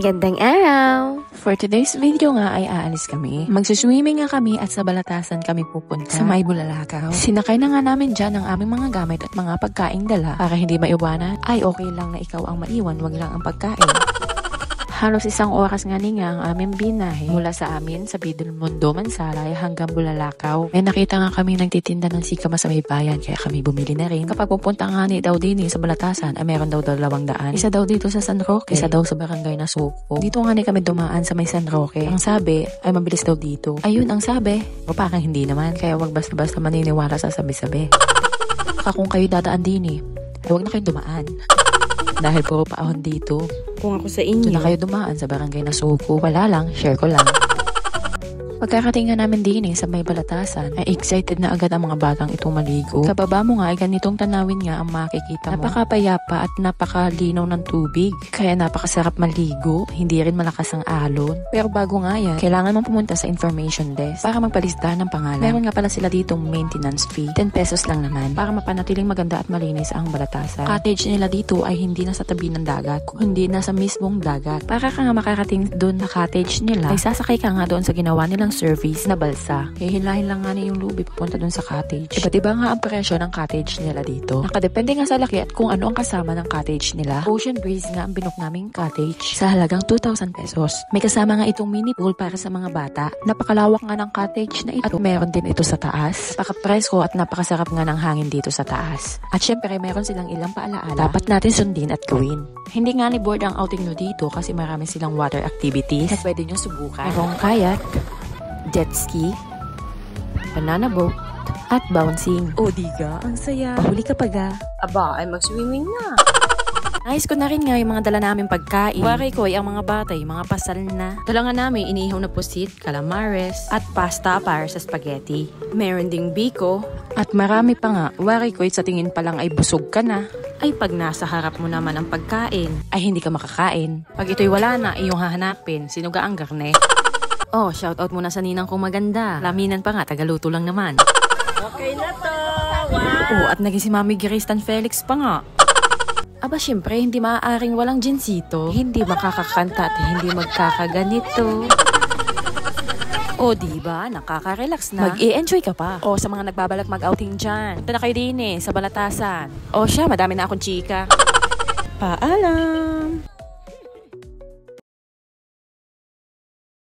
Magandang araw! For today's video nga ay aalis kami. Magsuswimming nga kami at sa Balatasan kami pupunta sa May Bulalakaw. Sinakay na nga namin dyan ang aming mga gamit at mga pagkaing dala para hindi maiwanan. Ay okay lang na ikaw ang maiwan, wag lang ang pagkain. Halos 1 oras nga nga ang aming binahe mula sa amin sa Bidulmundo, Mansalay hanggang Bulalakaw. May nakita nga kami nagtitinda ng sikama sa may bayan kaya kami bumili na rin. Kapag pupunta nga ni daw din sa Balatasan ay meron daw 200. Isa daw dito sa San Roque, isa daw sa barangay na Suko. Dito nga kami dumaan sa may San Roque. Ang sabi ay mabilis daw dito. Ayun ang sabi. O parang hindi naman kaya wag basta-basta maniniwala sa sabi-sabi. Kung kayo dadaan din ay wag na kayo dumaan. Dahil puro paahon dito. Kung ako sa inyo, doon na kayo dumaan sa barangay na Suko. Wala lang, share ko lang. Pagkakating nga namin din sa May Balatasan, ay excited na agad ang mga batang itong maligo. Sa baba mo nga ay ganitong tanawin nga ang makikita mo. Napakapayapa at napakalinaw ng tubig. Kaya napakasarap maligo, hindi rin malakas ang alon. Pero bago nga yan, kailangan mong pumunta sa information desk para magpalista ng pangalan. Meron nga pala sila ditong maintenance fee, 10 pesos lang naman, para mapanatiling maganda at malinis ang Balatasan. Cottage nila dito ay hindi na sa tabi ng dagat, kundi nasa mismong dagat. Para ka nga makarating doon na cottage nila, ay sasakay ka nga doon sa ginawa nilang service na balsa. Hihilahin lang nga niya yung lubi papunta dun sa cottage. Iba't iba nga ang presyo ng cottage nila dito. Nakadepende nga sa laki at kung ano ang kasama ng cottage nila. Ocean Breeze nga ang binook naming cottage sa halagang 2,000 pesos. May kasama nga itong mini pool para sa mga bata. Napakalawak nga ng cottage na ito. At meron din ito sa taas. Napakapresko at napakasarap nga ng hangin dito sa taas. At syempre meron silang ilang paalaala dapat natin sundin at gawin. Hindi nga ni board ang outing nyo dito kasi marami silang water activities na pwede nyo subukan. Merong kayak, jet ski, banana boat, at bouncing. O diga, ang saya. Pahuli ka pa ga. aba ay mag-swimming na. Ayos ko na rin nga yung mga dala namin pagkain. Waray ko ay ang mga batay, mga pasal na. Dala nga namin inihaw na pusit, calamares, at pasta para sa spaghetti. Meron ding biko. At marami pa nga. Waray ko sa tingin pa lang ay busog ka na. Ay pag nasa harap mo naman ang pagkain, ay hindi ka makakain. Pag ito'y wala na, iyong hahanapin, sinuga ang garne. Oh, shoutout muna sa ninang kong maganda. Laminan pa nga, tagaluto lang naman. Okay na to! Wow! Oh, at naging si Mami Gristan Felix pa nga. Aba, syempre, hindi maaaring walang jinsito. Hindi makakakanta at hindi magkakaganito. O, diba? Nakaka-relax na. Mag-i-enjoy ka pa. O, sa mga nagbabalak mag-outing dyan. Punta na kayo din sa Balatasan. O siya, madami na akong chika. Paalam!